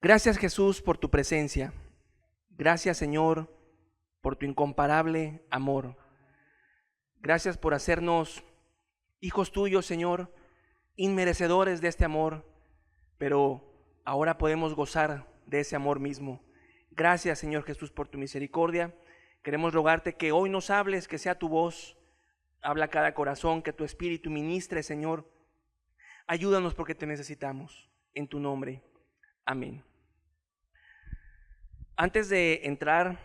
Gracias, Jesús, por tu presencia. Gracias, Señor, por tu incomparable amor. Gracias por hacernos hijos tuyos, Señor, inmerecedores de este amor, pero ahora podemos gozar de ese amor mismo. Gracias, Señor Jesús, por tu misericordia. Queremos rogarte que hoy nos hables, que sea tu voz. Habla a cada corazón, que tu espíritu ministre, Señor. Ayúdanos porque te necesitamos. En tu nombre. Amén. Antes de entrar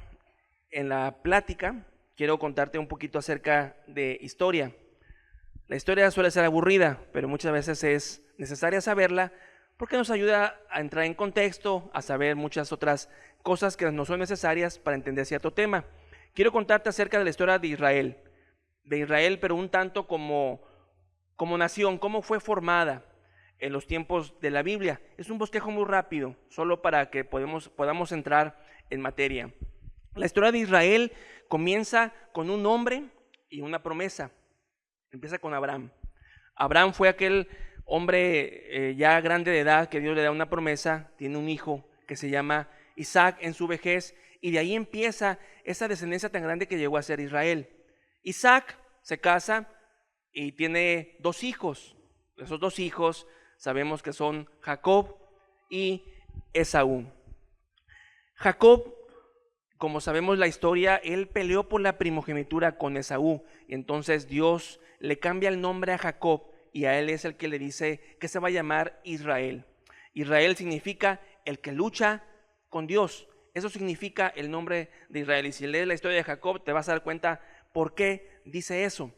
en la plática, quiero contarte un poquito acerca de historia. La historia suele ser aburrida, pero muchas veces es necesaria saberla porque nos ayuda a entrar en contexto, a saber muchas otras cosas que no son necesarias para entender cierto tema. Quiero contarte acerca de la historia de Israel, pero un tanto como nación, cómo fue formada en los tiempos de la Biblia. Es un bosquejo muy rápido, solo para que podamos entrar en materia. La historia de Israel comienza con un hombre y una promesa. Empieza con Abraham. Abraham fue aquel hombre ya grande de edad que Dios le da una promesa. Tiene un hijo que se llama Isaac en su vejez, y de ahí empieza esa descendencia tan grande que llegó a ser Israel. Isaac se casa y tiene dos hijos. Esos dos hijos sabemos que son Jacob y Esaú. Jacob, como sabemos la historia, él peleó por la primogenitura con Esaú, y entonces Dios le cambia el nombre a Jacob y a él es el que le dice que se va a llamar Israel. Israel significa el que lucha con Dios. Eso significa el nombre de Israel, y si lees la historia de Jacob te vas a dar cuenta por qué dice eso.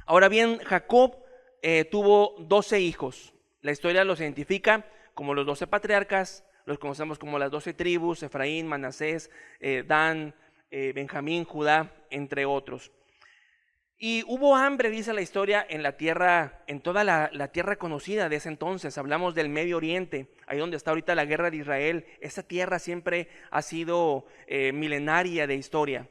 Ahora bien, Jacob tuvo 12 hijos. La historia los identifica como los 12 patriarcas, los conocemos como las 12 tribus: Efraín, Manasés, Dan, Benjamín, Judá, entre otros. Y hubo hambre, dice la historia, en la tierra, en toda la tierra conocida de ese entonces. Hablamos del Medio Oriente, ahí donde está ahorita la guerra de Israel. Esa tierra siempre ha sido milenaria de historia.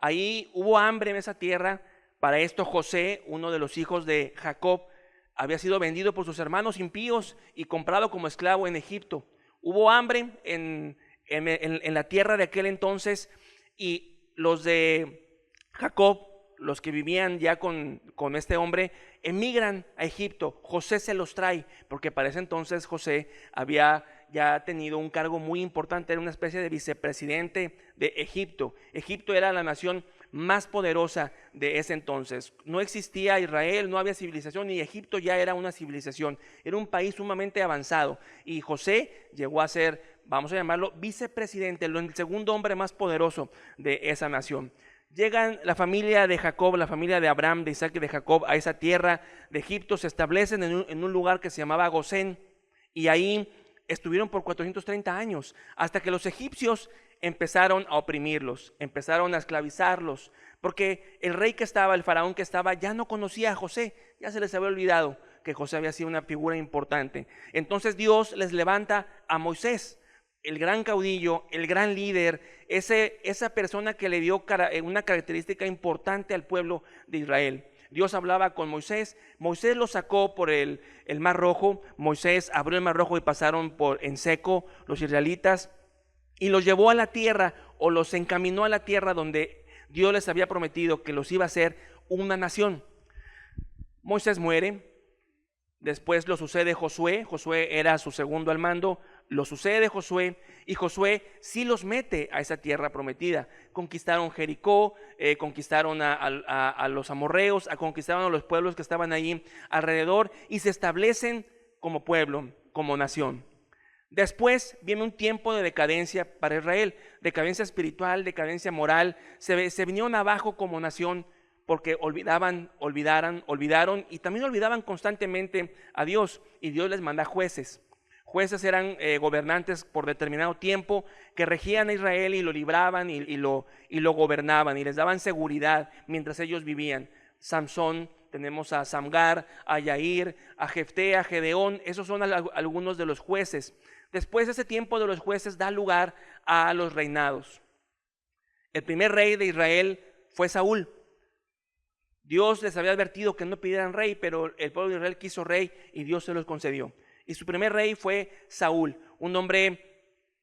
Ahí hubo hambre en esa tierra. Para esto José, uno de los hijos de Jacob, había sido vendido por sus hermanos impíos y comprado como esclavo en Egipto. Hubo hambre en la tierra de aquel entonces, y los de Jacob, los que vivían ya con este hombre, emigran a Egipto. José se los trae, porque para ese entonces José había ya tenido un cargo muy importante, era una especie de vicepresidente de Egipto. Egipto era la nación más poderosa de ese entonces. No existía Israel, no había civilización, y Egipto ya era una civilización. Era un país sumamente avanzado, y José llegó a ser, vamos a llamarlo, vicepresidente, el segundo hombre más poderoso de esa nación. Llegan la familia de Jacob, la familia de Abraham, de Isaac y de Jacob a esa tierra de Egipto. Se establecen en un lugar que se llamaba Gosén, y ahí estuvieron por 430 años, hasta que los egipcios empezaron a oprimirlos, empezaron a esclavizarlos, porque el rey que estaba, el faraón que estaba, ya no conocía a José, ya se les había olvidado que José había sido una figura importante. Entonces Dios les levanta a Moisés, el gran caudillo, el gran líder, esa persona que le dio una característica importante al pueblo de Israel. Dios hablaba con Moisés. Moisés lo sacó por el Mar Rojo. Moisés abrió el Mar Rojo y pasaron en seco los israelitas, y los llevó a la tierra, o los encaminó a la tierra donde Dios les había prometido que los iba a hacer una nación. Moisés muere. Después lo sucede Josué. Josué era su segundo al mando. Lo sucede Josué, y Josué sí los mete a esa tierra prometida. Conquistaron Jericó, conquistaron a los amorreos, conquistaron a los pueblos que estaban allí alrededor, y se establecen como pueblo, como nación. Después viene un tiempo de decadencia para Israel, decadencia espiritual, decadencia moral. Se vinieron abajo como nación porque olvidaron, y también olvidaban constantemente a Dios, y Dios les manda jueces. Jueces eran gobernantes por determinado tiempo que regían a Israel y lo libraban y lo gobernaban, y les daban seguridad mientras ellos vivían. Samsón, tenemos a Samgar, a Yair, a Jefté, a Gedeón. Esos son algunos de los jueces. Después, ese tiempo de los jueces da lugar a los reinados. El primer rey de Israel fue Saúl. Dios les había advertido que no pidieran rey, pero el pueblo de Israel quiso rey y Dios se los concedió. Y su primer rey fue Saúl, un hombre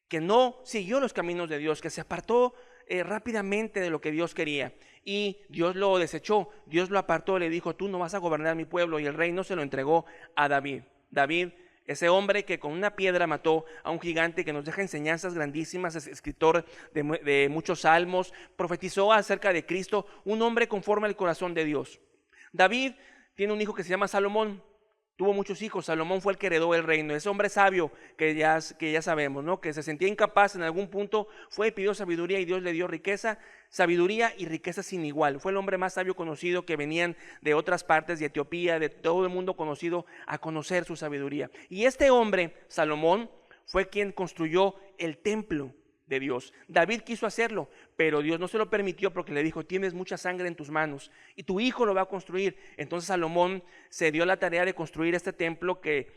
que no siguió los caminos de Dios, que se apartó rápidamente de lo que Dios quería. Y Dios lo desechó, Dios lo apartó, le dijo: tú no vas a gobernar mi pueblo. Y el reino se lo entregó a David. David, ese hombre que con una piedra mató a un gigante, que nos deja enseñanzas grandísimas, es escritor de muchos salmos, profetizó acerca de Cristo, un hombre conforme al corazón de Dios. David tiene un hijo que se llama Salomón. Tuvo muchos hijos. Salomón fue el que heredó el reino. Ese hombre sabio que ya sabemos, ¿no? Que se sentía incapaz en algún punto, fue y pidió sabiduría, y Dios le dio riqueza, sabiduría y riqueza sin igual. Fue el hombre más sabio conocido, que venían de otras partes de Etiopía, de todo el mundo conocido, a conocer su sabiduría. Y este hombre, Salomón, fue quien construyó el templo de Dios. David quiso hacerlo, pero Dios no se lo permitió, porque le dijo: tienes mucha sangre en tus manos y tu hijo lo va a construir. Entonces Salomón se dio la tarea de construir este templo que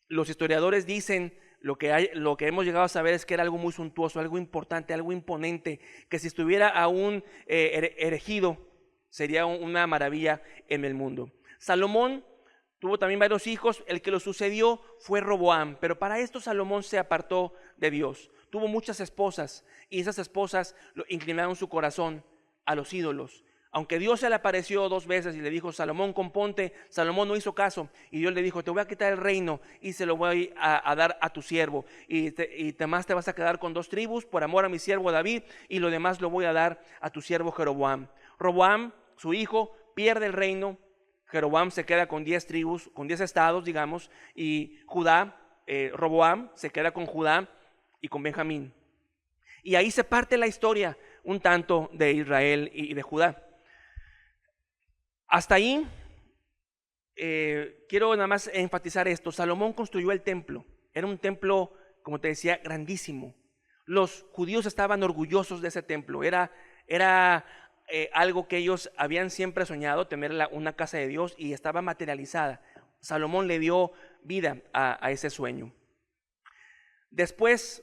los historiadores dicen, lo que hemos llegado a saber es que era algo muy suntuoso, algo importante, algo imponente, que si estuviera aún erigido sería una maravilla en el mundo. Salomón tuvo también varios hijos. El que lo sucedió fue Roboam, pero para esto Salomón se apartó de Dios. Tuvo muchas esposas, y esas esposas inclinaron su corazón a los ídolos. Aunque Dios se le apareció 2 veces y le dijo: Salomón, componte, Salomón no hizo caso, y Dios le dijo: te voy a quitar el reino y se lo voy a dar a tu siervo, y además te vas a quedar con 2 tribus por amor a mi siervo David, y lo demás lo voy a dar a tu siervo Jeroboam. Roboam, su hijo, pierde el reino. Jeroboam se queda con 10 tribus, con 10 estados, digamos, y Roboam se queda con Judá y con Benjamín. Y ahí se parte la historia un tanto de Israel y de Judá. Hasta ahí quiero nada más enfatizar esto. Salomón construyó el templo. Era un templo, como te decía, grandísimo. Los judíos estaban orgullosos de ese templo. Era algo que ellos habían siempre soñado, tener una casa de Dios, y estaba materializada. Salomón le dio vida a ese sueño. Después,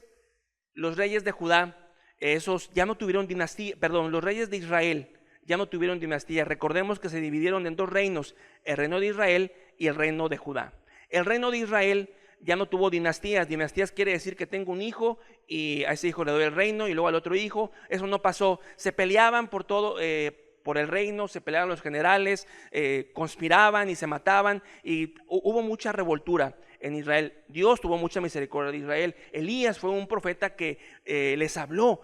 los reyes de Judá, esos ya no tuvieron dinastía, los reyes de Israel ya no tuvieron dinastía. Recordemos que se dividieron en 2 reinos, el reino de Israel y el reino de Judá. El reino de Israel ya no tuvo dinastías. Dinastías quiere decir que tengo un hijo y a ese hijo le doy el reino, y luego al otro hijo. Eso no pasó. Se peleaban por todo, por el reino, se peleaban los generales, conspiraban y se mataban, y hubo mucha revoltura en Israel. Dios tuvo mucha misericordia de Israel. Elías fue un profeta que les habló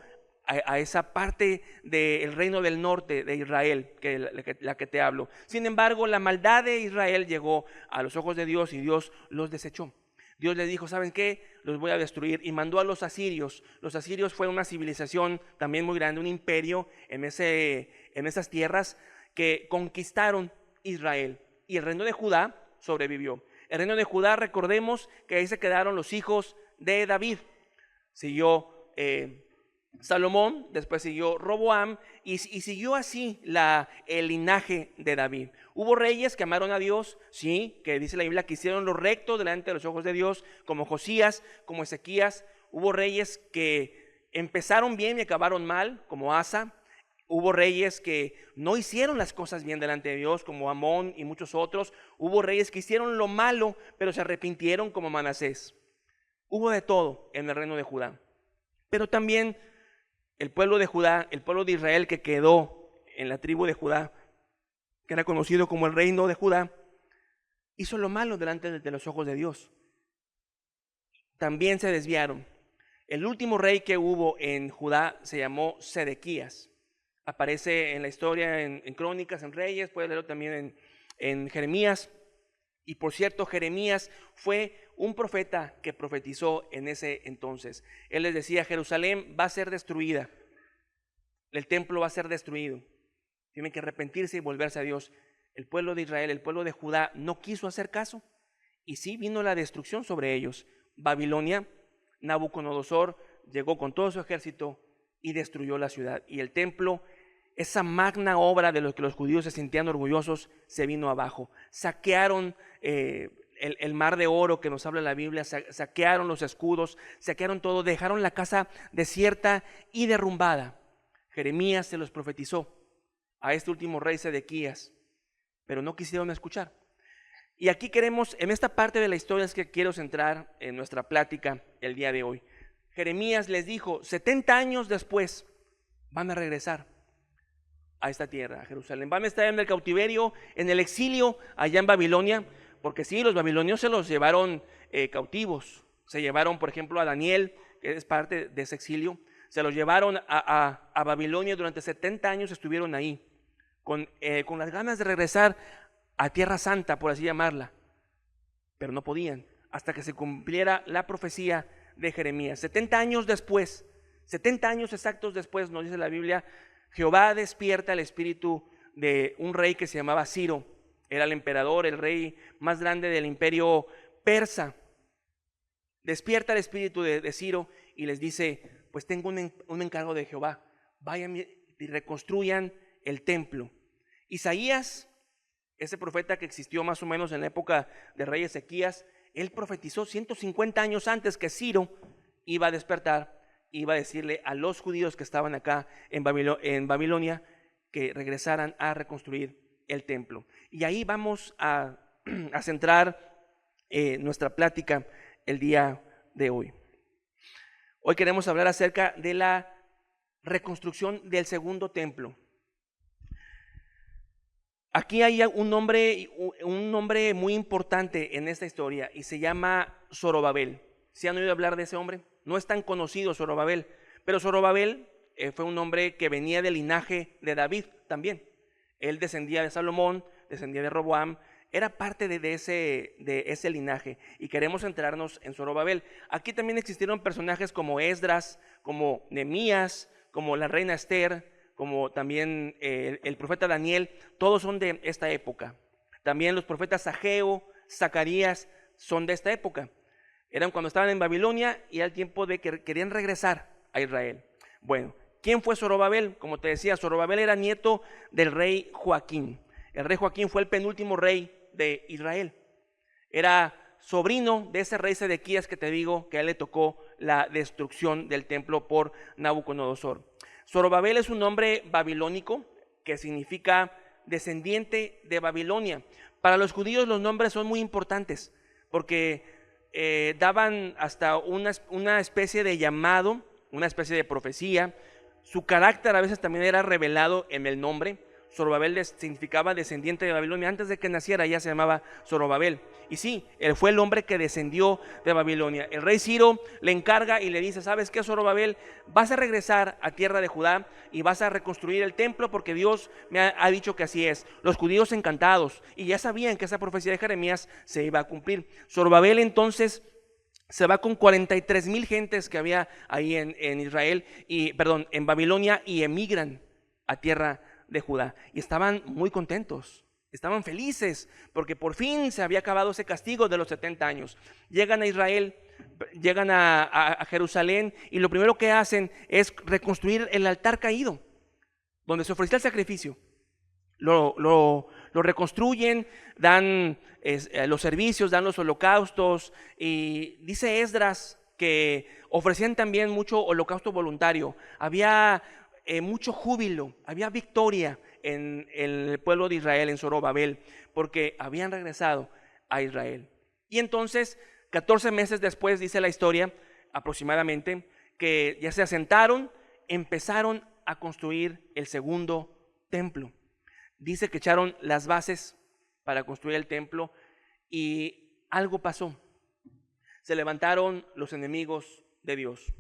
a esa parte del reino del norte de Israel, la que te hablo. Sin embargo, la maldad de Israel llegó a los ojos de Dios, y Dios los desechó. Dios les dijo: ¿saben qué? Los voy a destruir, y mandó a los asirios. Los asirios fue una civilización también muy grande, un imperio en esas tierras, que conquistaron Israel, y el reino de Judá sobrevivió. El reino de Judá, recordemos que ahí se quedaron los hijos de David. Siguió Salomón, después siguió Roboam, y siguió así el linaje de David. Hubo reyes que amaron a Dios, sí, que dice la Biblia que hicieron lo recto delante de los ojos de Dios, como Josías, como Ezequías. Hubo reyes que empezaron bien y acabaron mal, como Asa. Hubo reyes que no hicieron las cosas bien delante de Dios, como Amón y muchos otros. Hubo reyes que hicieron lo malo, pero se arrepintieron, como Manasés. Hubo de todo en el reino de Judá. Pero también el pueblo de Judá, el pueblo de Israel que quedó en la tribu de Judá, que era conocido como el reino de Judá, hizo lo malo delante de los ojos de Dios. También se desviaron. El último rey que hubo en Judá se llamó Sedequías. Aparece en la historia, en Crónicas, en Reyes, puedes leerlo también en Jeremías. Y por cierto, Jeremías fue un profeta que profetizó en ese entonces. Él les decía: Jerusalén va a ser destruida, el templo va a ser destruido, tienen que arrepentirse y volverse a Dios. El pueblo de Israel, el pueblo de Judá, no quiso hacer caso, y sí vino la destrucción sobre ellos. Babilonia, Nabucodonosor llegó con todo su ejército y destruyó la ciudad, y el templo, esa magna obra de los que los judíos se sentían orgullosos, se vino abajo. Saquearon el mar de oro que nos habla la Biblia, saquearon los escudos, saquearon todo, dejaron la casa desierta y derrumbada. Jeremías se los profetizó a este último rey Sedequías, pero no quisieron escuchar. Y aquí queremos, en esta parte de la historia es que quiero centrar en nuestra plática el día de hoy. Jeremías les dijo, 70 años después van a regresar a esta tierra, a Jerusalén. Van a estar en el cautiverio, en el exilio, allá en Babilonia, porque sí, los babilonios se los llevaron cautivos. Se llevaron, por ejemplo, a Daniel, que es parte de ese exilio. Se los llevaron a Babilonia. Durante 70 años estuvieron ahí, con las ganas de regresar a Tierra Santa, por así llamarla, pero no podían, hasta que se cumpliera la profecía de Jeremías. 70 años después, 70 años exactos después, nos dice la Biblia, Jehová despierta el espíritu de un rey que se llamaba Ciro. Era el emperador, el rey más grande del imperio persa. Despierta el espíritu de Ciro y les dice, pues tengo un encargo de Jehová, vayan y reconstruyan el templo. Isaías, ese profeta que existió más o menos en la época de rey Ezequías, él profetizó 150 años antes que Ciro iba a despertar, iba a decirle a los judíos que estaban acá en Babilonia que regresaran a reconstruir el templo. Y ahí vamos a centrar nuestra plática el día de hoy. Hoy queremos hablar acerca de la reconstrucción del segundo templo. Aquí hay un nombre muy importante en esta historia y se llama Zorobabel. ¿Sí han oído hablar de ese hombre? No es tan conocido Zorobabel, pero Zorobabel fue un hombre que venía del linaje de David también. Él descendía de Salomón, descendía de Roboam, era parte de ese linaje, y queremos centrarnos en Zorobabel. Aquí también existieron personajes como Esdras, como Nehemías, como la reina Esther, como también el profeta Daniel. Todos son de esta época. También los profetas Ageo, Zacarías son de esta época. Eran cuando estaban en Babilonia y al tiempo de que querían regresar a Israel. Bueno, ¿quién fue Zorobabel? Como te decía, Zorobabel era nieto del rey Joaquín. El rey Joaquín fue el penúltimo rey de Israel. Era sobrino de ese rey Sedequías que te digo que a él le tocó la destrucción del templo por Nabucodonosor. Zorobabel es un nombre babilónico que significa descendiente de Babilonia. Para los judíos los nombres son muy importantes porque daban hasta una especie de llamado, una especie de profecía. Su carácter a veces también era revelado en el nombre. Zorobabel significaba descendiente de Babilonia. Antes de que naciera ya se llamaba Zorobabel. Y sí, él fue el hombre que descendió de Babilonia. El rey Ciro le encarga y le dice, ¿sabes qué, Zorobabel? Vas a regresar a tierra de Judá y vas a reconstruir el templo porque Dios me ha dicho que así es. Los judíos encantados, y ya sabían que esa profecía de Jeremías se iba a cumplir. Zorobabel entonces se va con 43,000 gentes que había ahí en Babilonia, y emigran a tierra de Judá. Y estaban muy contentos, estaban felices, porque por fin se había acabado ese castigo de los 70 años. Llegan a Israel, llegan a Jerusalén, y lo primero que hacen es reconstruir el altar caído, donde se ofrecía el sacrificio. Lo reconstruyen, dan los servicios, dan los holocaustos, y dice Esdras que ofrecían también mucho holocausto voluntario. Había mucho júbilo, había victoria en el pueblo de Israel, en Zorobabel, porque habían regresado a Israel. Y entonces, 14 meses después, dice la historia aproximadamente, que ya se asentaron, empezaron a construir el segundo templo. Dice que echaron las bases para construir el templo y algo pasó. Se levantaron los enemigos de Dios.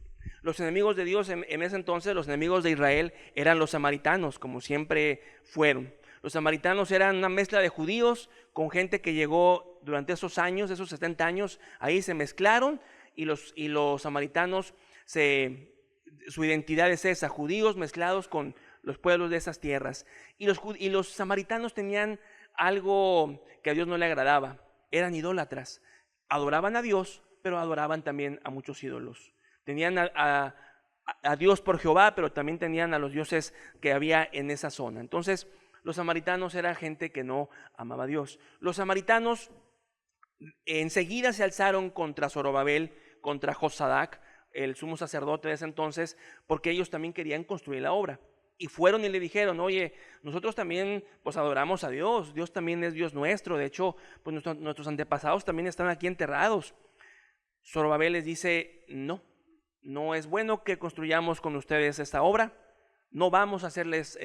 Los enemigos de Dios en ese entonces, los enemigos de Israel, eran los samaritanos, como siempre fueron. Los samaritanos eran una mezcla de judíos con gente que llegó durante esos años, esos 70 años, ahí se mezclaron, y los samaritanos, su identidad es esa, judíos mezclados con los pueblos de esas tierras. Y los samaritanos tenían algo que a Dios no le agradaba, eran idólatras. Adoraban a Dios, pero adoraban también a muchos ídolos. Tenían a Dios por Jehová, pero también tenían a los dioses que había en esa zona. Entonces, los samaritanos eran gente que no amaba a Dios. Los samaritanos enseguida se alzaron contra Zorobabel, contra Josadac, el sumo sacerdote de ese entonces, porque ellos también querían construir la obra. Y fueron y le dijeron, oye, nosotros también pues adoramos a Dios, Dios también es Dios nuestro, de hecho, pues nuestros antepasados también están aquí enterrados. Zorobabel les dice, no, no es bueno que construyamos con ustedes esta obra, no vamos a hacerles,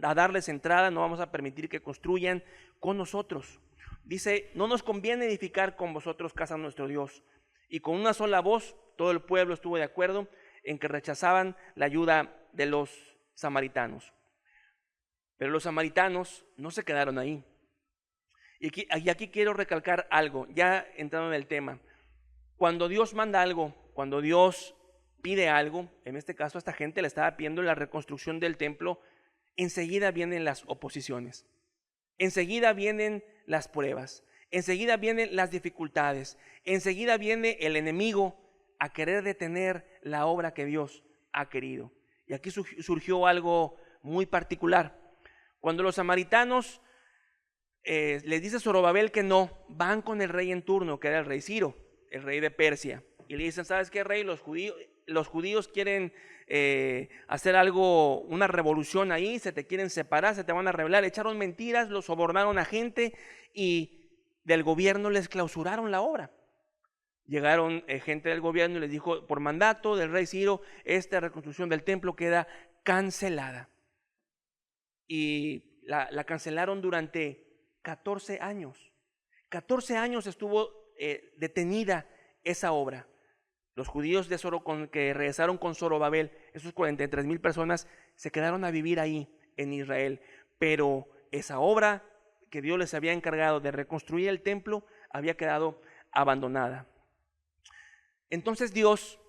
a darles entrada, no vamos a permitir que construyan con nosotros. Dice, no nos conviene edificar con vosotros casa a nuestro Dios. Y con una sola voz, todo el pueblo estuvo de acuerdo en que rechazaban la ayuda de los samaritanos. Pero los samaritanos no se quedaron ahí. Y aquí quiero recalcar algo, ya entrando en el tema. Cuando Dios manda algo, cuando Dios pide algo, en este caso a esta gente le estaba pidiendo la reconstrucción del templo, enseguida vienen las oposiciones, enseguida vienen las pruebas, enseguida vienen las dificultades, enseguida viene el enemigo a querer detener la obra que Dios ha querido. Y aquí surgió algo muy particular. Cuando los samaritanos les dice Zorobabel que no, van con el rey en turno, que era el rey Ciro, el rey de Persia, y le dicen, ¿sabes qué, rey? Los judíos quieren hacer algo, una revolución ahí, se te quieren separar, se te van a rebelar, echaron mentiras, los sobornaron a gente y del gobierno les clausuraron la obra. Llegaron gente del gobierno y les dijo, por mandato del rey Ciro, esta reconstrucción del templo queda cancelada. Y la cancelaron durante 14 años. 14 años estuvo detenida esa obra. Los judíos que regresaron con Zorobabel, esos 43,000 personas, se quedaron a vivir ahí en Israel. Pero esa obra que Dios les había encargado de reconstruir el templo había quedado abandonada. Entonces Dios,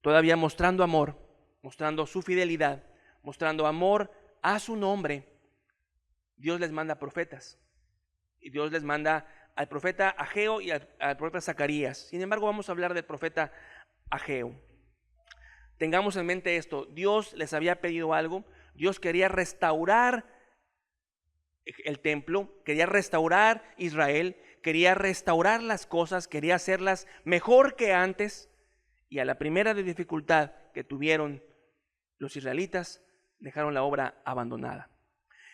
todavía mostrando amor, mostrando su fidelidad, mostrando amor a su nombre, Dios les manda profetas. Y Dios les manda al profeta Ageo y al profeta Zacarías. Sin embargo, vamos a hablar del profeta Ageo. Tengamos en mente esto, Dios les había pedido algo, Dios quería restaurar el templo, quería restaurar Israel, quería restaurar las cosas, quería hacerlas mejor que antes, y a la primera de dificultad que tuvieron los israelitas, dejaron la obra abandonada.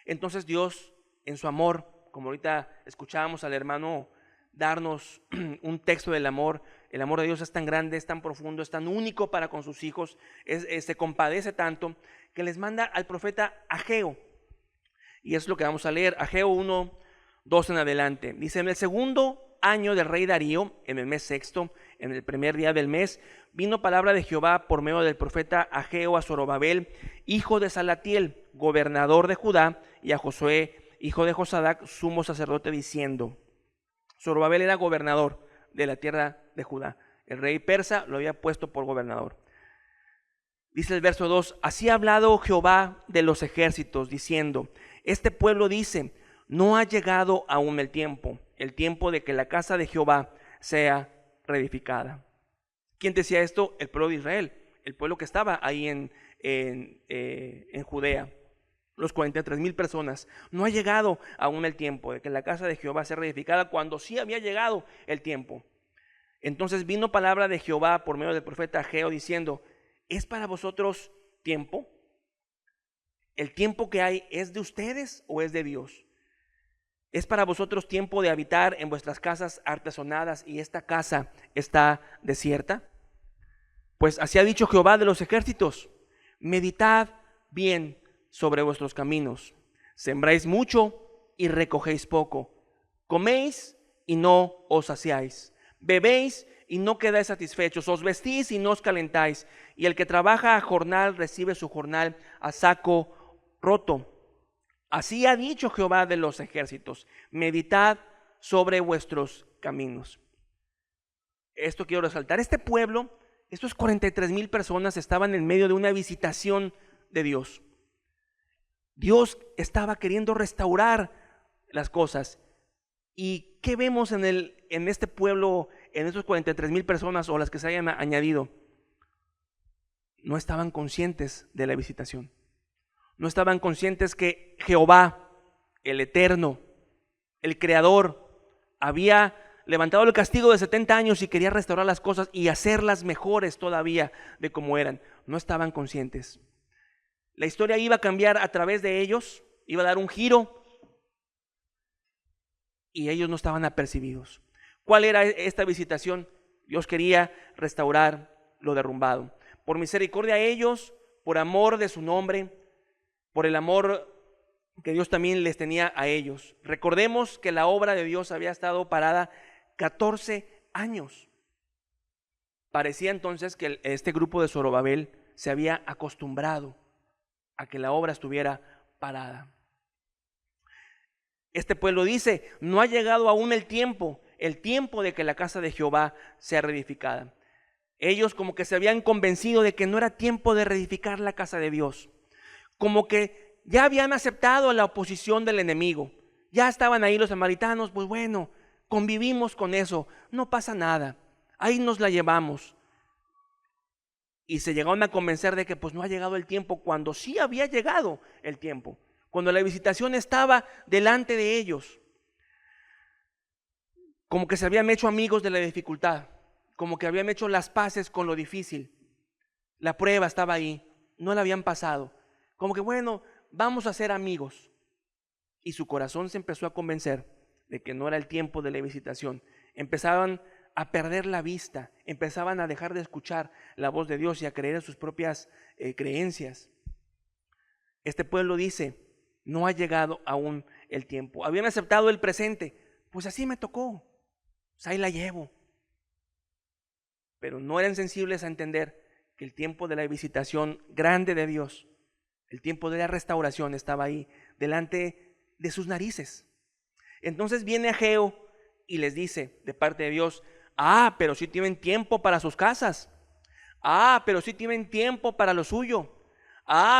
Entonces Dios, en su amor, como ahorita escuchábamos al hermano darnos un texto del amor, el amor de Dios es tan grande, es tan profundo, es tan único para con sus hijos, se compadece tanto, que les manda al profeta Ageo. Y es lo que vamos a leer, Ageo 1, 2 en adelante. Dice, en el segundo año del rey Darío, en el mes sexto, en el primer día del mes, vino palabra de Jehová por medio del profeta Ageo a Zorobabel, hijo de Salatiel, gobernador de Judá, y a Josué, hijo de Josadac, sumo sacerdote, diciendo, Zorobabel era gobernador de la tierra de Judá. El rey persa lo había puesto por gobernador. Dice el verso 2, así ha hablado Jehová de los ejércitos, diciendo, este pueblo dice, no ha llegado aún el tiempo de que la casa de Jehová sea reedificada. ¿Quién decía esto? El pueblo de Israel, el pueblo que estaba ahí en Judea. Los 43,000 personas. No ha llegado aún el tiempo de que la casa de Jehová sea reedificada, cuando sí había llegado el tiempo. Entonces vino palabra de Jehová por medio del profeta Ageo diciendo, ¿es para vosotros tiempo? ¿El tiempo que hay es de ustedes o es de Dios? ¿Es para vosotros tiempo de habitar en vuestras casas artesonadas y esta casa está desierta? Pues así ha dicho Jehová de los ejércitos, meditad bien sobre vuestros caminos, sembráis mucho y recogéis poco, coméis y no os saciáis, bebéis y no quedáis satisfechos, os vestís y no os calentáis, y el que trabaja a jornal recibe su jornal a saco roto. Así ha dicho Jehová de los ejércitos, meditad sobre vuestros caminos. Esto quiero resaltar, este pueblo, estos 43,000 personas estaban en medio de una visitación de Dios. Dios estaba queriendo restaurar las cosas. ¿Y qué vemos en este pueblo, en estos 43,000 personas o las que se hayan añadido? No estaban conscientes de la visitación. No estaban conscientes que Jehová, el Eterno, el Creador, había levantado el castigo de 70 años y quería restaurar las cosas y hacerlas mejores todavía de como eran. No estaban conscientes. La historia iba a cambiar a través de ellos, iba a dar un giro y ellos no estaban apercibidos. ¿Cuál era esta visitación? Dios quería restaurar lo derrumbado. Por misericordia a ellos, por amor de su nombre, por el amor que Dios también les tenía a ellos. Recordemos que la obra de Dios había estado parada 14 años. Parecía entonces que este grupo de Zorobabel se había acostumbrado a que la obra estuviera parada. Este pueblo dice: no ha llegado aún el tiempo de que la casa de Jehová sea reedificada. Ellos como que se habían convencido de que no era tiempo de reedificar la casa de Dios. Como que ya habían aceptado la oposición del enemigo. Ya estaban ahí los samaritanos, pues bueno, convivimos con eso, no pasa nada, ahí nos la llevamos. Y se llegaron a convencer de que pues no ha llegado el tiempo, cuando sí había llegado el tiempo, cuando la visitación estaba delante de ellos. Como que se habían hecho amigos de la dificultad, como que habían hecho las paces con lo difícil. La prueba estaba ahí, no la habían pasado. Como que bueno, vamos a ser amigos. Y su corazón se empezó a convencer de que no era el tiempo de la visitación. Empezaban a perder la vista, empezaban a dejar de escuchar la voz de Dios y a creer en sus propias creencias. Este pueblo dice: no ha llegado aún el tiempo. Habían aceptado el presente, pues así me tocó, pues ahí la llevo. Pero no eran sensibles a entender que el tiempo de la visitación grande de Dios, el tiempo de la restauración, estaba ahí delante de sus narices. Entonces viene Ageo y les dice de parte de Dios: pero sí tienen tiempo para sus casas. Pero sí tienen tiempo para lo suyo.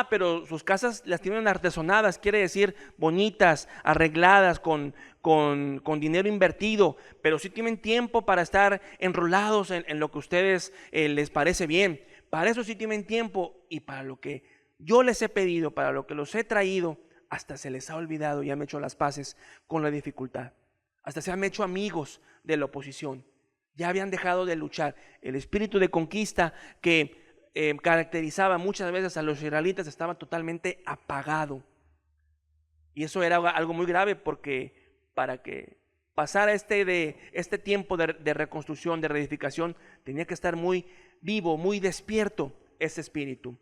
Pero sus casas las tienen artesonadas, quiere decir bonitas, arregladas, con dinero invertido. Pero sí tienen tiempo para estar enrolados en lo que a ustedes les parece bien. Para eso sí tienen tiempo, y para lo que yo les he pedido, para lo que los he traído, hasta se les ha olvidado y han hecho las paces con la dificultad. Hasta se han hecho amigos de la oposición. Ya habían dejado de luchar. El espíritu de conquista que caracterizaba muchas veces a los israelitas estaba totalmente apagado. Y eso era algo muy grave, porque para que pasara este tiempo de reconstrucción, de reedificación, tenía que estar muy vivo, muy despierto ese espíritu.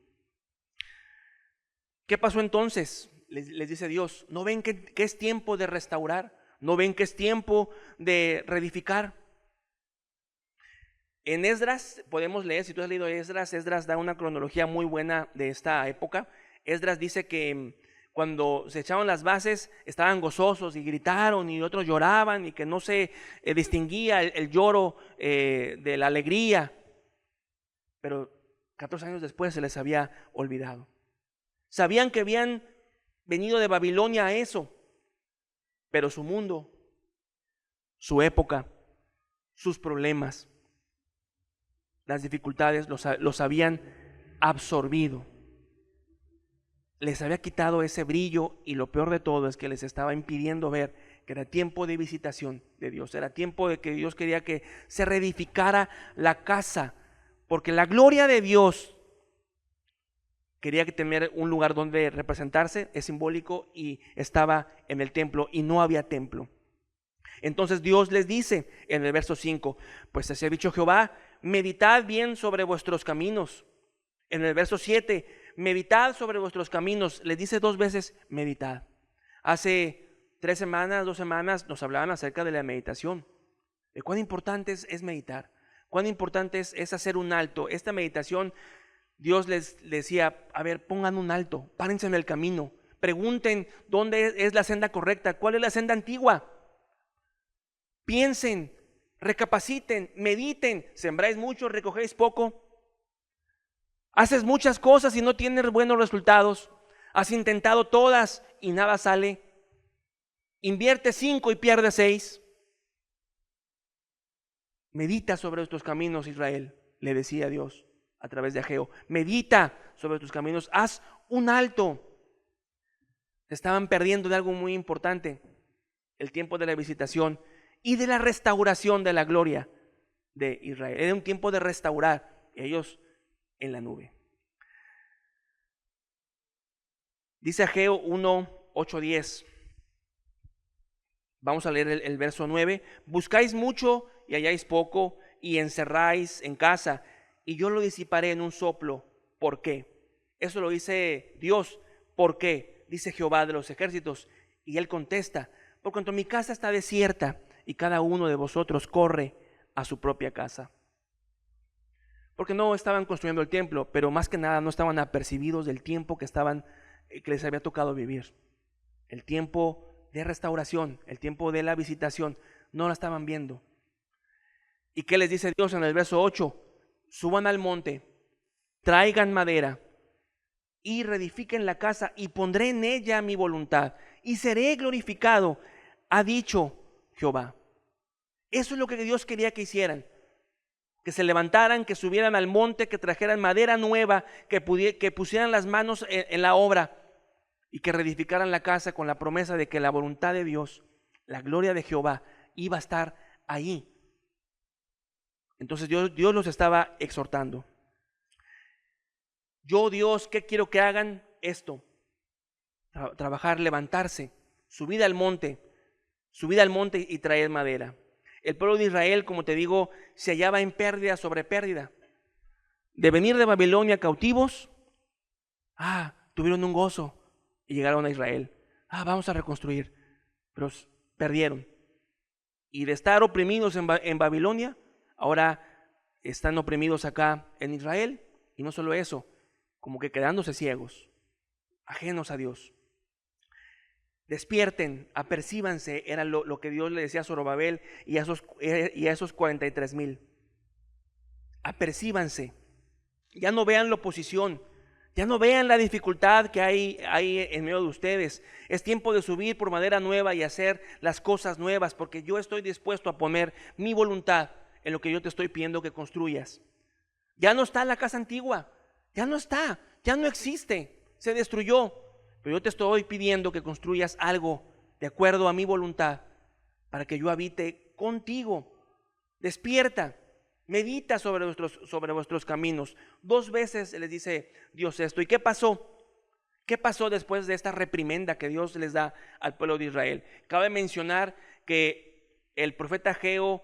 ¿Qué pasó entonces? Les dice Dios: ¿no ven que es tiempo de restaurar? ¿No ven que es tiempo de reedificar? En Esdras podemos leer, si tú has leído Esdras da una cronología muy buena de esta época. Esdras dice que cuando se echaron las bases estaban gozosos y gritaron, y otros lloraban, y que no se distinguía el lloro de la alegría. Pero 14 años después se les había olvidado. Sabían que habían venido de Babilonia a eso, pero su mundo, su época, sus problemas, las dificultades los habían absorbido. Les había quitado ese brillo, y lo peor de todo es que les estaba impidiendo ver que era tiempo de visitación de Dios. Era tiempo de que Dios quería que se reedificara la casa, porque la gloria de Dios quería que tener un lugar donde representarse, es simbólico, y estaba en el templo, y no había templo. Entonces Dios les dice en el verso 5: pues así ha dicho Jehová, meditad bien sobre vuestros caminos. En el verso 7, meditad sobre vuestros caminos. Les dice 2 veces meditad. Hace 2 semanas nos hablaban acerca de la meditación, de cuán importante es meditar, cuán importante es hacer un alto. Esta meditación, Dios les decía: a ver, pongan un alto, párense en el camino, pregunten dónde es la senda correcta, cuál es la senda antigua. Piensen, recapaciten, mediten. Sembráis mucho, recogéis poco. Haces muchas cosas y no tienes buenos resultados. Has intentado todas y nada sale. Invierte 5 y pierde 6. Medita sobre tus caminos, Israel, le decía Dios a través de Ageo. Medita sobre tus caminos, haz un alto. Se estaban perdiendo de algo muy importante: el tiempo de la visitación y de la restauración de la gloria de Israel. Era un tiempo de restaurar, ellos en la nube. Dice Ageo 1, 8, 10. Vamos a leer el verso 9. Buscáis mucho y halláis poco, y encerráis en casa, y yo lo disiparé en un soplo. ¿Por qué? Eso lo dice Dios. ¿Por qué? Dice Jehová de los ejércitos. Y él contesta: por cuanto mi casa está desierta y cada uno de vosotros corre a su propia casa. Porque no estaban construyendo el templo, pero más que nada no estaban apercibidos del tiempo que les había tocado vivir. El tiempo de restauración, el tiempo de la visitación, no la estaban viendo. ¿Y qué les dice Dios en el verso 8? Suban al monte, traigan madera y reedifiquen la casa, y pondré en ella mi voluntad y seré glorificado, ha dicho Jehová. Eso es lo que Dios quería que hicieran. Que se levantaran, que subieran al monte, que trajeran madera nueva, que pusieran las manos en la obra y que reedificaran la casa con la promesa de que la voluntad de Dios, la gloria de Jehová, iba a estar ahí. Entonces Dios los estaba exhortando. Yo, Dios, ¿qué quiero que hagan? Esto: trabajar, levantarse, subida al monte y traer madera. El pueblo de Israel, como te digo, se hallaba en pérdida sobre pérdida. De venir de Babilonia cautivos, tuvieron un gozo y llegaron a Israel. Vamos a reconstruir, pero perdieron. Y de estar oprimidos en Babilonia, ahora están oprimidos acá en Israel. Y no solo eso, como que quedándose ciegos, ajenos a Dios. Despierten, apercíbanse, era lo que Dios le decía a Zorobabel y a esos 43,000. Apercíbanse, ya no vean la oposición, ya no vean la dificultad que hay en medio de ustedes. Es tiempo de subir por madera nueva y hacer las cosas nuevas, porque yo estoy dispuesto a poner mi voluntad en lo que yo te estoy pidiendo que construyas. Ya no está la casa antigua, ya no está, ya no existe, se destruyó. Pero yo te estoy pidiendo que construyas algo de acuerdo a mi voluntad para que yo habite contigo. Despierta, medita sobre vuestros caminos. 2 veces les dice Dios esto. ¿Y qué pasó? ¿Qué pasó después de esta reprimenda que Dios les da al pueblo de Israel? Cabe mencionar que el profeta Ageo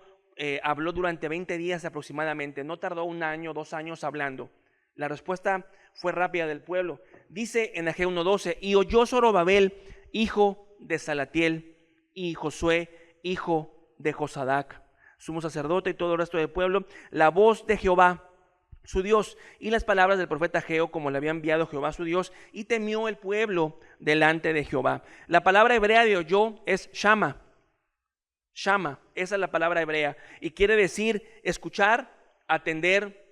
habló durante 20 días aproximadamente. No tardó 1 año, 2 años hablando. La respuesta fue rápida del pueblo. Dice en Ageo 1:12: y oyó Zorobabel, hijo de Salatiel, y Josué, hijo de Josadac, sumo sacerdote, y todo el resto del pueblo, la voz de Jehová su Dios y las palabras del profeta Ageo, como le había enviado Jehová su Dios, y temió el pueblo delante de Jehová. La palabra hebrea de oyó es shama. Shama, esa es la palabra hebrea, y quiere decir escuchar, atender.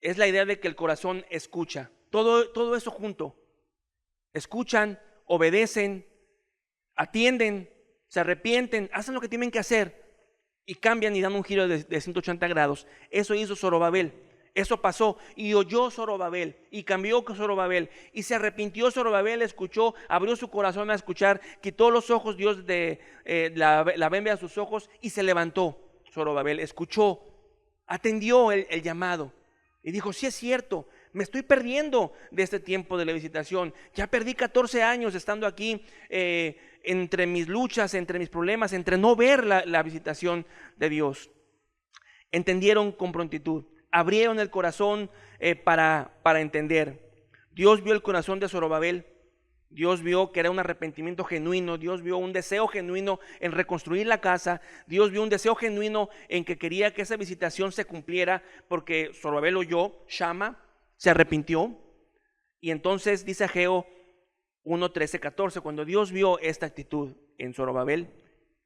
Es la idea de que el corazón escucha. Todo eso junto. Escuchan, obedecen, atienden, se arrepienten, hacen lo que tienen que hacer y cambian y dan un giro de 180 grados. Eso hizo Zorobabel. Eso pasó y oyó Zorobabel y cambió Zorobabel y se arrepintió Zorobabel, escuchó, abrió su corazón a escuchar, quitó los ojos Dios de la venda a sus ojos y se levantó Zorobabel, escuchó, atendió el llamado. Y dijo: sí es cierto, me estoy perdiendo de este tiempo de la visitación. Ya perdí 14 años estando aquí, entre mis luchas, entre mis problemas, entre no ver la visitación de Dios. Entendieron con prontitud, abrieron el corazón para entender. Dios vio el corazón de Zorobabel. Dios vio que era un arrepentimiento genuino. Dios vio un deseo genuino en reconstruir la casa. Dios vio un deseo genuino en que quería que esa visitación se cumpliera, porque Zorobabel oyó, Shama, se arrepintió. Y entonces dice Ageo 1:13-14, cuando Dios vio esta actitud en Zorobabel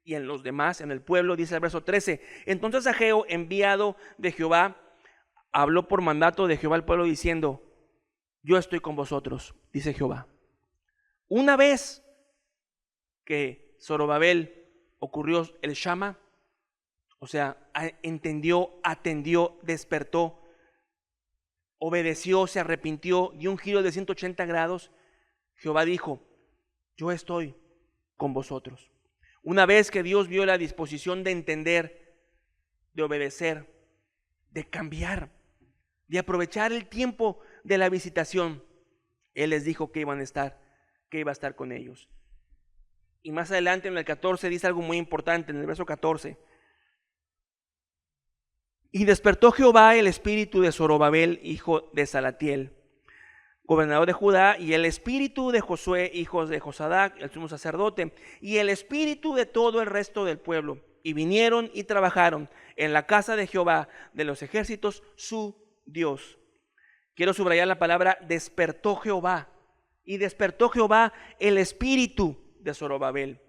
y en los demás, en el pueblo, dice el verso 13: entonces Ageo, enviado de Jehová, habló por mandato de Jehová al pueblo diciendo: yo estoy con vosotros, dice Jehová. Una vez que Zorobabel ocurrió el Shama, o sea, entendió, atendió, despertó, obedeció, se arrepintió, dio un giro de 180 grados, Jehová dijo: yo estoy con vosotros. Una vez que Dios vio la disposición de entender, de obedecer, de cambiar, de aprovechar el tiempo de la visitación, Él les dijo que iba a estar con ellos. Y más adelante en el 14 dice algo muy importante, en el verso 14: Y despertó Jehová el espíritu de Zorobabel, hijo de Salatiel, gobernador de Judá, y el espíritu de Josué, hijo de Josadac, el sumo sacerdote, y el espíritu de todo el resto del pueblo. Y vinieron y trabajaron en la casa de Jehová de los ejércitos, su Dios. Quiero subrayar la palabra despertó Jehová. Y despertó Jehová el espíritu de Zorobabel.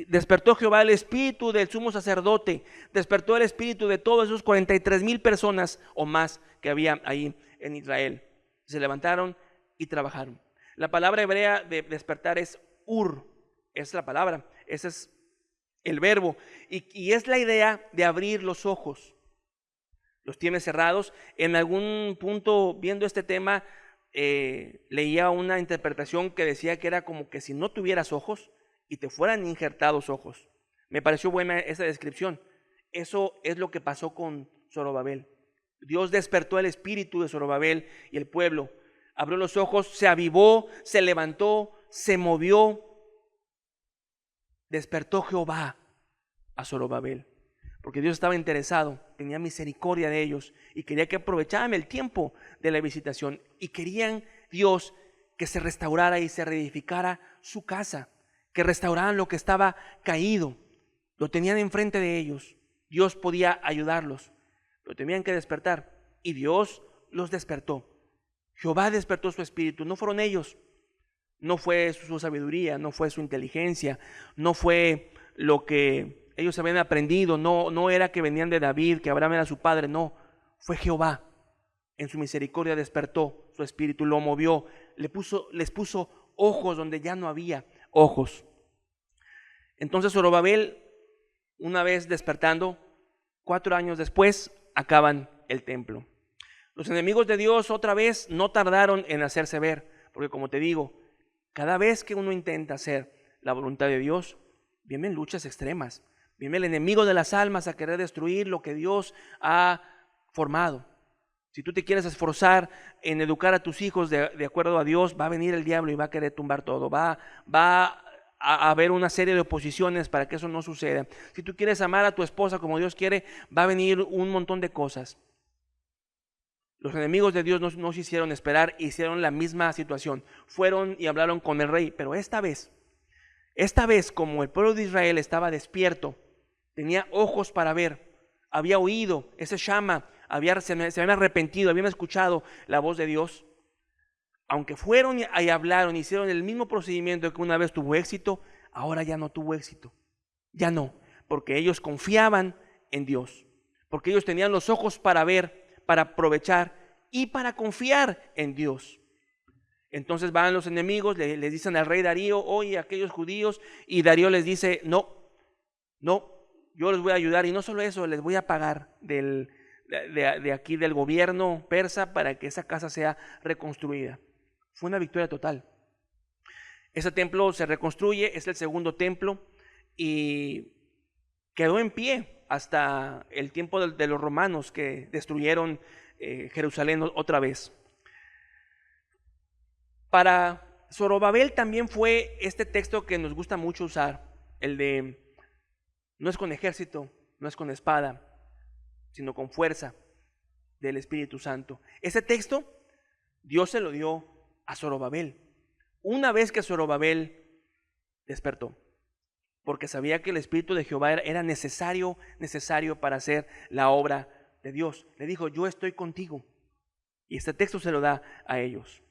Despertó Jehová el espíritu del sumo sacerdote. Despertó el espíritu de todos esos 43,000 personas o más que había ahí en Israel. Se levantaron y trabajaron. La palabra hebrea de despertar es ur. Es la palabra. Ese es el verbo. Y es la idea de abrir los ojos. Los tiene cerrados. En algún punto, viendo este tema, leía una interpretación que decía que era como que si no tuvieras ojos y te fueran injertados ojos. Me pareció buena esa descripción. Eso es lo que pasó con Zorobabel. Dios despertó el espíritu de Zorobabel y el pueblo abrió los ojos, se avivó, se levantó, se movió. Despertó Jehová a Zorobabel, porque Dios estaba interesado, tenía misericordia de ellos y quería que aprovecharan el tiempo de la visitación, y querían Dios que se restaurara y se reedificara su casa, que restauraran lo que estaba caído. Lo tenían enfrente de ellos. Dios podía ayudarlos, pero tenían que despertar, y Dios los despertó. Jehová despertó su espíritu. No fueron ellos, no fue su sabiduría, no fue su inteligencia, no fue lo que ellos habían aprendido, no era que venían de David, que Abraham era su padre, no, fue Jehová. En su misericordia despertó su espíritu, lo movió, les puso ojos donde ya no había ojos. Entonces Zorobabel, una vez despertando, 4 años después, acaban el templo. Los enemigos de Dios otra vez no tardaron en hacerse ver, porque como te digo, cada vez que uno intenta hacer la voluntad de Dios, vienen luchas extremas. Viene el enemigo de las almas a querer destruir lo que Dios ha formado. Si tú te quieres esforzar en educar a tus hijos de acuerdo a Dios, va a venir el diablo y va a querer tumbar todo. Va a haber una serie de oposiciones para que eso no suceda. Si tú quieres amar a tu esposa como Dios quiere, va a venir un montón de cosas. Los enemigos de Dios no se hicieron esperar, hicieron la misma situación. Fueron y hablaron con el rey, pero esta vez, como el pueblo de Israel estaba despierto, tenía ojos para ver, había oído ese Shama, se habían arrepentido, habían escuchado la voz de Dios. Aunque fueron y hablaron, hicieron el mismo procedimiento que una vez tuvo éxito, ahora ya no tuvo éxito. Ya no, porque ellos confiaban en Dios, porque ellos tenían los ojos para ver, para aprovechar y para confiar en Dios. Entonces van los enemigos, les dicen al rey Darío, oye, aquellos judíos, y Darío les dice, no, yo les voy a ayudar, y no solo eso, les voy a pagar de aquí del gobierno persa para que esa casa sea reconstruida. Fue una victoria total. Ese templo se reconstruye, es el segundo templo, y quedó en pie hasta el tiempo de los romanos, que destruyeron Jerusalén otra vez. Para Zorobabel también fue este texto que nos gusta mucho usar, el de no es con ejército, no es con espada, sino con fuerza del Espíritu Santo. Ese texto Dios se lo dio a Zorobabel una vez que Zorobabel despertó, porque sabía que el Espíritu de Jehová era necesario para hacer la obra de Dios. Le dijo, yo estoy contigo. Y este texto se lo da a ellos.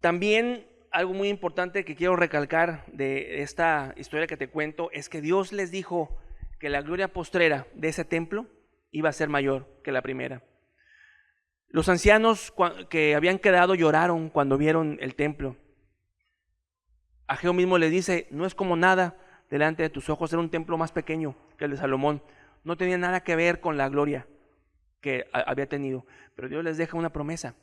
También algo muy importante que quiero recalcar de esta historia que te cuento es que Dios les dijo que la gloria postrera de ese templo iba a ser mayor que la primera. Los ancianos que habían quedado lloraron cuando vieron el templo. Ageo mismo les dice, no es como nada delante de tus ojos, era un templo más pequeño que el de Salomón. No tenía nada que ver con la gloria que había tenido. Pero Dios les deja una promesa.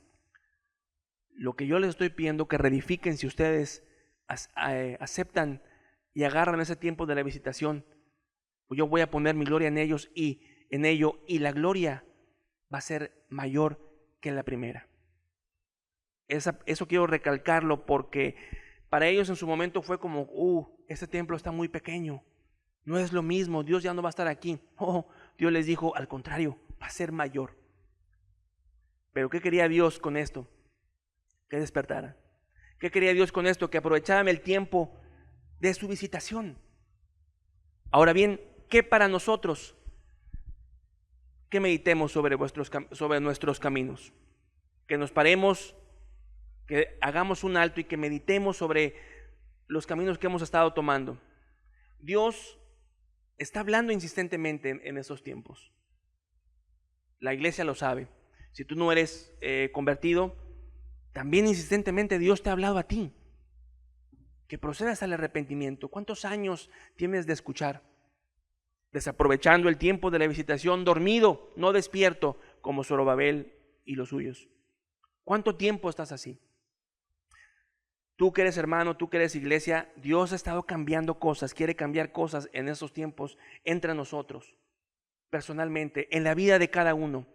Lo que yo les estoy pidiendo que reedifiquen, si ustedes aceptan y agarran ese tiempo de la visitación, pues yo voy a poner mi gloria en ellos y en ello, y la gloria va a ser mayor que en la primera. Eso quiero recalcarlo, porque para ellos en su momento fue como, este templo está muy pequeño, no es lo mismo, Dios ya no va a estar aquí. Dios les dijo, al contrario, va a ser mayor. Pero ¿qué quería Dios con esto? Que despertara. ¿Qué quería Dios con esto? Que aprovecharan el tiempo de su visitación. Ahora bien, ¿qué para nosotros? Que meditemos sobre nuestros caminos. Que nos paremos, que hagamos un alto y que meditemos sobre los caminos que hemos estado tomando. Dios está hablando insistentemente en estos tiempos. La iglesia lo sabe. Si tú no eres convertido, también insistentemente Dios te ha hablado a ti. Que procedas al arrepentimiento. ¿Cuántos años tienes de escuchar? Desaprovechando el tiempo de la visitación, dormido, no despierto, como Zorobabel y los suyos. ¿Cuánto tiempo estás así? Tú que eres hermano, tú que eres iglesia, Dios ha estado cambiando cosas, quiere cambiar cosas en esos tiempos entre nosotros, personalmente, en la vida de cada uno.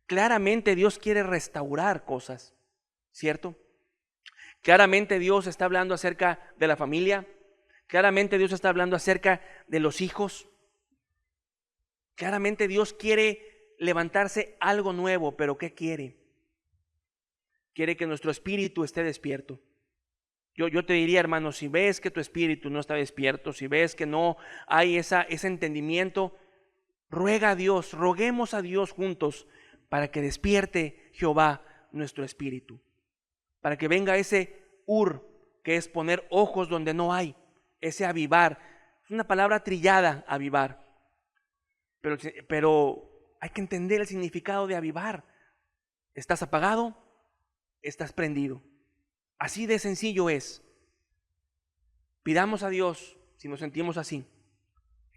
Claramente Dios quiere restaurar cosas, ¿cierto? Claramente Dios está hablando acerca de la familia, claramente Dios está hablando acerca de los hijos. Claramente Dios quiere levantarse algo nuevo, pero ¿qué quiere? Quiere que nuestro espíritu esté despierto. Yo te diría, hermano, si ves que tu espíritu no está despierto, si ves que no hay ese entendimiento, ruega a Dios, roguemos a Dios juntos para que despierte Jehová nuestro espíritu. Para que venga ese que es poner ojos donde no hay, ese avivar. Es una palabra trillada, avivar. Pero hay que entender el significado de avivar. ¿Estás apagado? ¿Estás prendido? Así de sencillo es. Pidamos a Dios, si nos sentimos así,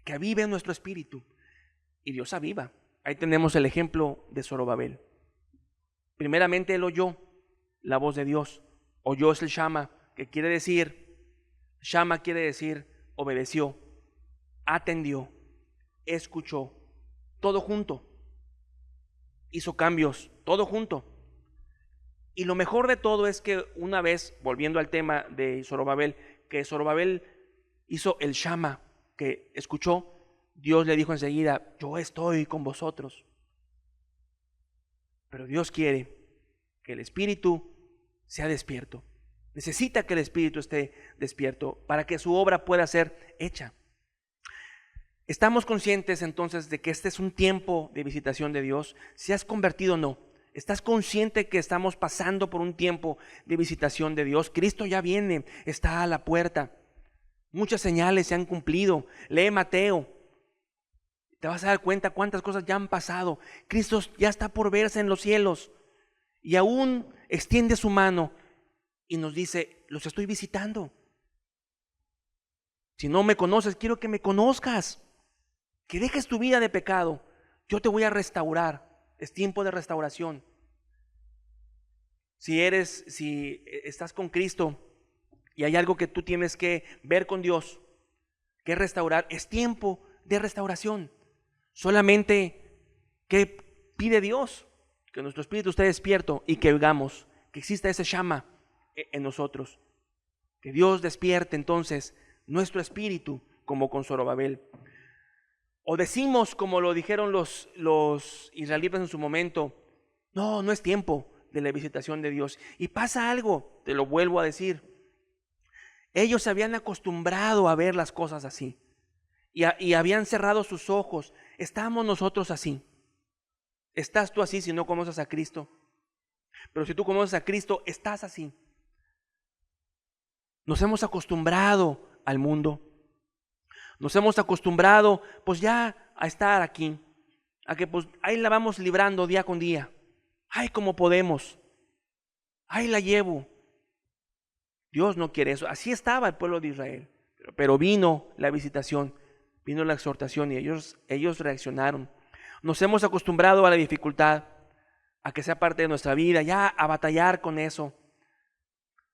que avive nuestro espíritu. Y Dios aviva. Ahí tenemos el ejemplo de Zorobabel. Primeramente él oyó la voz de Dios. Oyó es el Shama, que quiere decir, Shama quiere decir obedeció, atendió, escuchó, todo junto. Hizo cambios, todo junto. Y lo mejor de todo es que una vez, volviendo al tema de Zorobabel, que Zorobabel hizo el Shama, que escuchó, Dios le dijo enseguida, yo estoy con vosotros. Pero Dios quiere que el espíritu sea despierto. Necesita que el espíritu esté despierto para que su obra pueda ser hecha. ¿Estamos conscientes entonces de que este es un tiempo de visitación de Dios? ¿Si has convertido o no? ¿Estás consciente que estamos pasando por un tiempo de visitación de Dios? Cristo ya viene, está a la puerta. Muchas señales se han cumplido. Lee Mateo. Te vas a dar cuenta cuántas cosas ya han pasado. Cristo ya está por verse en los cielos. Y aún extiende su mano y nos dice, los estoy visitando. Si no me conoces, quiero que me conozcas. Que dejes tu vida de pecado. Yo te voy a restaurar. Es tiempo de restauración. Si estás con Cristo y hay algo que tú tienes que ver con Dios, que restaurar, es tiempo de restauración. Solamente que pide Dios, que nuestro espíritu esté despierto y que oigamos, que exista ese Shama en nosotros. Que Dios despierte entonces nuestro espíritu como con Zorobabel. O decimos como lo dijeron los israelitas en su momento, no es tiempo de la visitación de Dios. Y pasa algo, te lo vuelvo a decir. Ellos se habían acostumbrado a ver las cosas así y habían cerrado sus ojos. ¿Estamos nosotros así? ¿Estás tú así si no conoces a Cristo? Pero si tú conoces a Cristo, estás así. Nos hemos acostumbrado al mundo. Nos hemos acostumbrado pues ya a estar aquí, a que pues ahí la vamos librando día con día. Ay, como podemos. Ahí la llevo. Dios no quiere eso. Así estaba el pueblo de Israel. Pero vino la visitación, vino la exhortación y ellos reaccionaron. Nos hemos acostumbrado a la dificultad, a que sea parte de nuestra vida, ya a batallar con eso,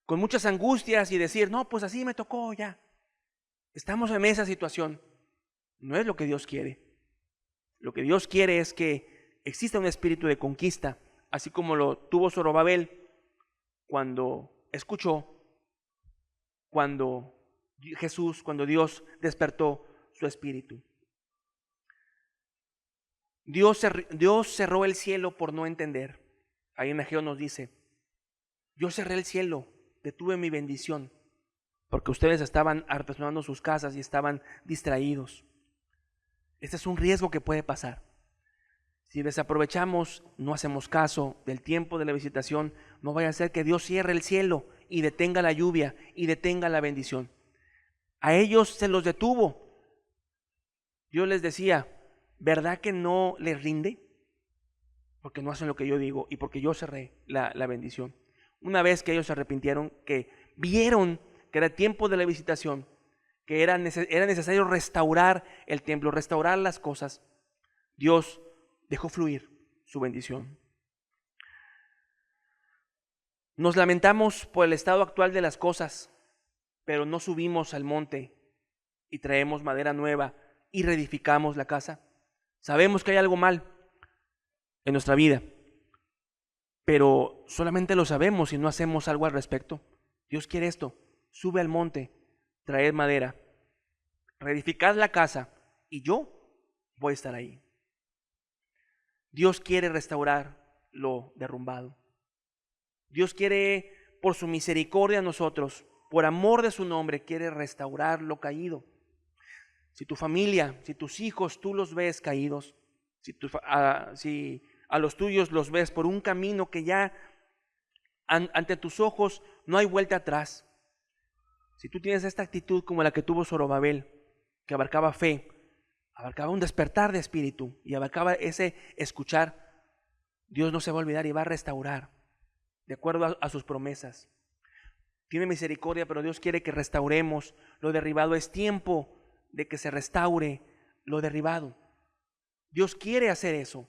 con muchas angustias y decir, no, pues así me tocó ya. Estamos en esa situación. No es lo que Dios quiere. Lo que Dios quiere es que exista un espíritu de conquista, así como lo tuvo Zorobabel cuando escuchó, cuando Dios despertó su espíritu. Dios cerró el cielo por no entender. Ahí en Ageo nos dice, yo cerré el cielo, detuve mi bendición, porque ustedes estaban artesanando sus casas y estaban distraídos. Este es un riesgo que puede pasar. Si desaprovechamos, no hacemos caso del tiempo de la visitación, no vaya a ser que Dios cierre el cielo y detenga la lluvia y detenga la bendición. A ellos se los detuvo. Dios les decía, ¿verdad que no les rinde? Porque no hacen lo que yo digo y porque yo cerré la bendición. Una vez que ellos se arrepintieron, que vieron que era tiempo de la visitación, que era necesario restaurar el templo, restaurar las cosas, Dios dejó fluir su bendición. Nos lamentamos por el estado actual de las cosas, pero no subimos al monte y traemos madera nueva y reedificamos la casa. Sabemos que hay algo mal en nuestra vida, pero solamente lo sabemos y no hacemos algo al respecto. Dios quiere esto: sube al monte, traed madera, reedificad la casa y yo voy a estar ahí. Dios quiere restaurar lo derrumbado. Dios quiere, por su misericordia a nosotros, por amor de su nombre, quiere restaurar lo caído. Si tu familia, si tus hijos, tú los ves caídos, si a los tuyos los ves por un camino que ya ante tus ojos no hay vuelta atrás, si tú tienes esta actitud como la que tuvo Zorobabel, que abarcaba fe, abarcaba un despertar de espíritu y abarcaba ese escuchar, Dios no se va a olvidar y va a restaurar de acuerdo a sus promesas. Tiene misericordia, pero Dios quiere que restauremos lo derribado. Es tiempo de que se restaure lo derribado. Dios quiere hacer eso.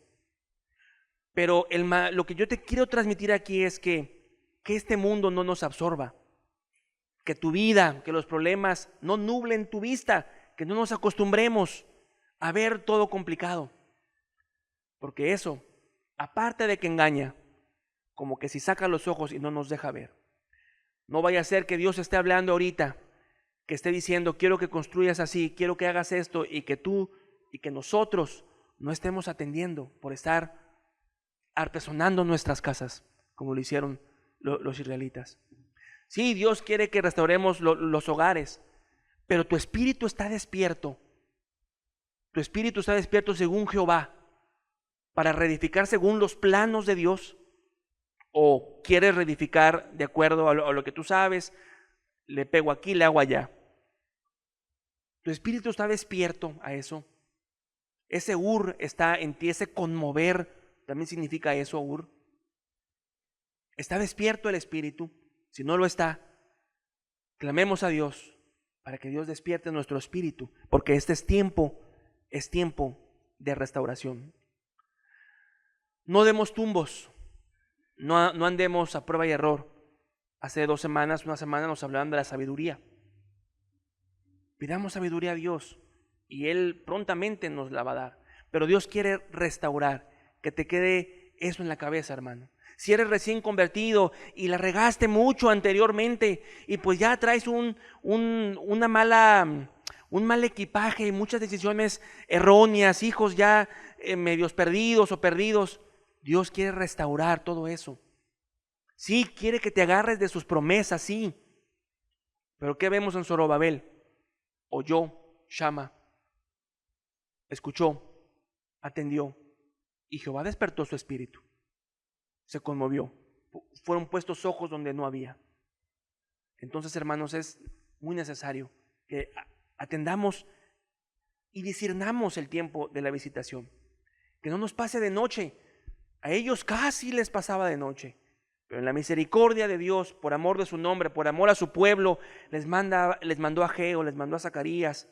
Pero lo que yo te quiero transmitir aquí es que este mundo no nos absorba, que tu vida, que los problemas no nublen tu vista, que no nos acostumbremos a ver todo complicado, porque eso, aparte de que engaña, como que si saca los ojos y no nos deja ver. No vaya a ser que Dios esté hablando ahorita, que esté diciendo, quiero que construyas así, quiero que hagas esto, y que tú y que nosotros no estemos atendiendo por estar artesonando nuestras casas, como lo hicieron los israelitas. Sí, Dios quiere que restauremos los hogares, pero tu espíritu está despierto. Tu espíritu está despierto según Jehová, para reedificar según los planos de Dios. ¿O quieres reedificar de acuerdo a lo que tú sabes? Le pego aquí, le hago allá. Tu espíritu está despierto a eso. Ese está en ti, ese conmover, también significa eso, Está despierto el espíritu. Si no lo está, clamemos a Dios para que Dios despierte nuestro espíritu, porque este es tiempo de restauración. No demos tumbos. No andemos a prueba y error. Hace una semana nos hablaban de la sabiduría. Pidamos sabiduría a Dios y Él prontamente nos la va a dar. Pero Dios quiere restaurar, que te quede eso en la cabeza, hermano. Si eres recién convertido y la regaste mucho anteriormente y pues ya traes un mal equipaje y muchas decisiones erróneas, hijos ya medios perdidos o perdidos, Dios quiere restaurar todo eso. Sí, quiere que te agarres de sus promesas, sí. Pero ¿qué vemos en Zorobabel? Oyó, Shama, escuchó, atendió, y Jehová despertó su espíritu. Se conmovió. Fueron puestos ojos donde no había. Entonces, hermanos, es muy necesario que atendamos y discernamos el tiempo de la visitación. Que no nos pase de noche. A ellos casi les pasaba de noche, pero en la misericordia de Dios, por amor de su nombre, por amor a su pueblo, les mandó a Ageo, les mandó a Zacarías.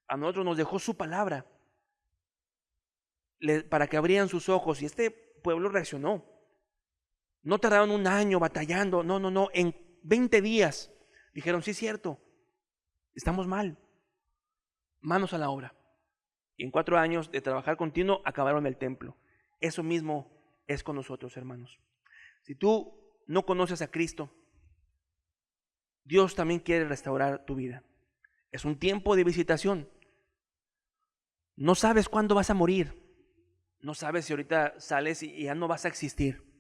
A nosotros nos dejó su palabra para que abrieran sus ojos, y este pueblo reaccionó. No tardaron un año batallando, no, en 20 días dijeron, sí es cierto, estamos mal, manos a la obra. Y en 4 años de trabajar continuo acabaron el templo. Eso mismo es con nosotros, hermanos. Si tú no conoces a Cristo, Dios también quiere restaurar tu vida. Es un tiempo de visitación. No sabes cuándo vas a morir. No sabes si ahorita sales y ya no vas a existir.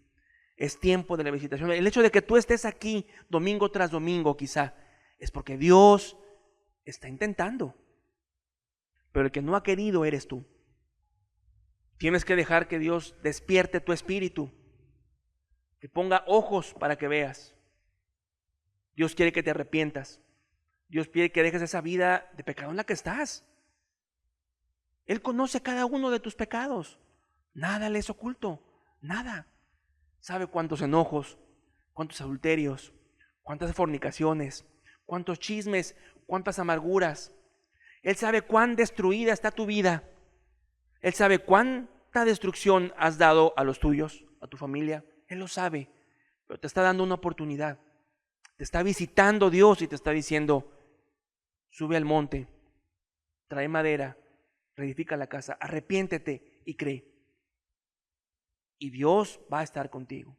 Es tiempo de la visitación. El hecho de que tú estés aquí domingo tras domingo quizá es porque Dios está intentando. Pero el que no ha querido eres tú. Tienes que dejar que Dios despierte tu espíritu, que ponga ojos para que veas. Dios quiere que te arrepientas. Dios quiere que dejes esa vida de pecado en la que estás. Él conoce cada uno de tus pecados. Nada le es oculto, nada. Sabe cuántos enojos, cuántos adulterios, cuántas fornicaciones, cuántos chismes, cuántas amarguras. Él sabe cuán destruida está tu vida. Él sabe cuánta destrucción has dado a los tuyos, a tu familia. Él lo sabe, pero te está dando una oportunidad. Te está visitando Dios y te está diciendo: sube al monte, trae madera, reedifica la casa, arrepiéntete y cree. Y Dios va a estar contigo.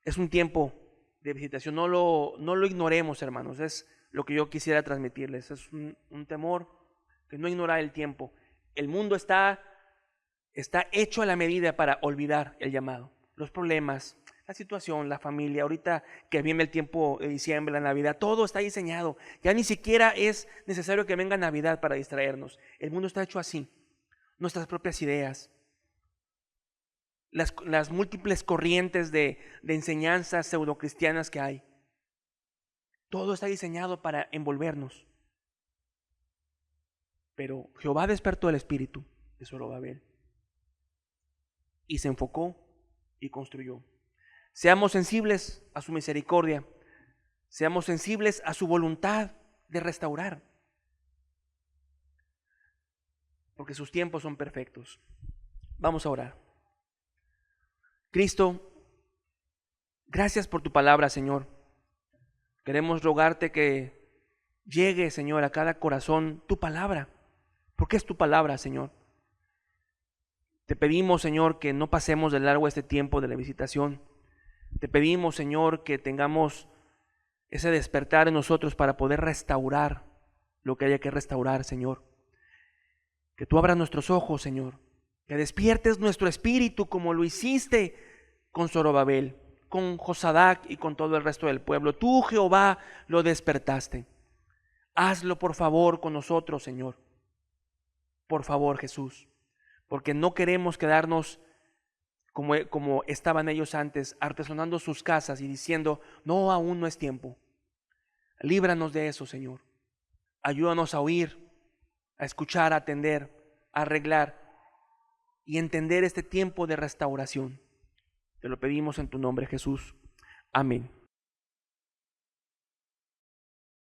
Es un tiempo de visitación, no lo ignoremos, hermanos. Es lo que yo quisiera transmitirles. Es un temor que no ignorar el tiempo. El mundo está hecho a la medida para olvidar el llamado. Los problemas, la situación, la familia, ahorita que viene el tiempo de diciembre, la Navidad, todo está diseñado. Ya ni siquiera es necesario que venga Navidad para distraernos. El mundo está hecho así. Nuestras propias ideas, las múltiples corrientes de enseñanzas pseudocristianas que hay. Todo está diseñado para envolvernos. Pero Jehová despertó el espíritu de Zorobabel y se enfocó y construyó. Seamos sensibles a su misericordia. Seamos sensibles a su voluntad de restaurar. Porque sus tiempos son perfectos. Vamos a orar. Cristo, gracias por tu palabra, Señor. Queremos rogarte que llegue, Señor, a cada corazón tu palabra, porque es tu palabra, Señor. Te pedimos, Señor, que no pasemos de largo este tiempo de la visitación. Te pedimos, Señor, que tengamos ese despertar en nosotros para poder restaurar lo que haya que restaurar, Señor. Que tú abras nuestros ojos, Señor. Que despiertes nuestro espíritu como lo hiciste con Zorobabel, con Josadac y con todo el resto del pueblo. Tú, Jehová, lo despertaste. Hazlo, por favor, con nosotros, Señor. Por favor, Jesús. Porque no queremos quedarnos como estaban ellos antes, artesonando sus casas y diciendo: no, aún no es tiempo. Líbranos de eso, Señor. Ayúdanos a oír, a escuchar, a atender, a arreglar y entender este tiempo de restauración. Te lo pedimos en tu nombre, Jesús. Amén.